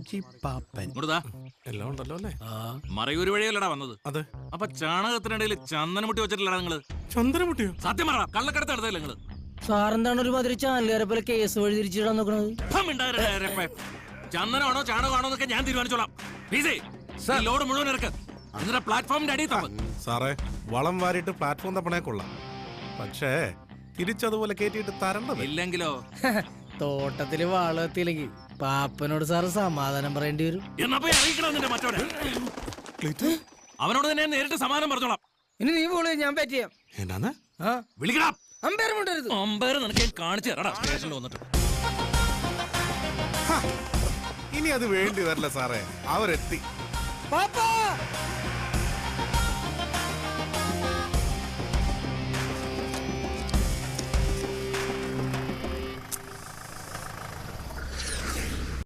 ഷാജി പാപ്പൻ. എല്ലാം ഉണ്ടല്ലോ അല്ലേ? മറയൂര് വഴിയല്ലടാ വന്നത്. അതെ. അപ്പൊ ചാണകത്തിനിടയിൽ ചന്ദനമുട്ടി വെച്ചിട്ടില്ലടാ നിങ്ങള്? ചന്ദ്രമുട്ടിയോ? സത്യം പറ, കള്ളക്കടത്ത് നടത്തില്ല നിങ്ങള്? സാറെന്താണ് ഒരുമാതിരി ചാനലുകാരെ പോലെ കേസ് വഴി തിരിച്ചിടാൻ നോക്കണത്? ചന്ദനമാണോ ചാണകമാണോ എന്നൊക്കെ ഞാൻ തീരുമാനിച്ചോളാം. ലോഡ് മുഴുവൻ ഇറക്ക്. എന്നിട്ട് പ്ലാറ്റ്ഫോമിന്റെ അടിയിൽ തപ്പ. സാറേ, വളം വാരിയിട്ട് പ്ലാറ്റ്ഫോം തപ്പണേ കൊള്ളാം. പക്ഷേ തിരിച്ചതുപോലെ കേറ്റിയിട്ട് തരേണ്ടത്. ഇല്ലെങ്കിലോ? തോട്ടത്തില് വാള് എത്തിയില്ലെങ്കിൽ പാപ്പനോട് സാറ് സമാധാനം പറയേണ്ടി വരും. എന്നാ പോയി അറിയിക്കണം നിന്റെ മറ്റോടെ. അവനോട് തന്നെ നേരിട്ട് സമാധാനം പറഞ്ഞോളാം. ഇനി നീ പോളെ, ഞാൻ പറ്റ് ചെയ്യാം. എന്നാന്ന് വിളിക്കണം. അമ്പയർ കൊണ്ടരുത്. അമ്പയർ നിനക്ക് കാണിച്ചു തരാടാ സ്റ്റേഷനിൽ വന്നിട്ട്. ഇനി അത് വേണ്ടി വരില്ല സാറേ, അവരെത്തി. പാപ്പാ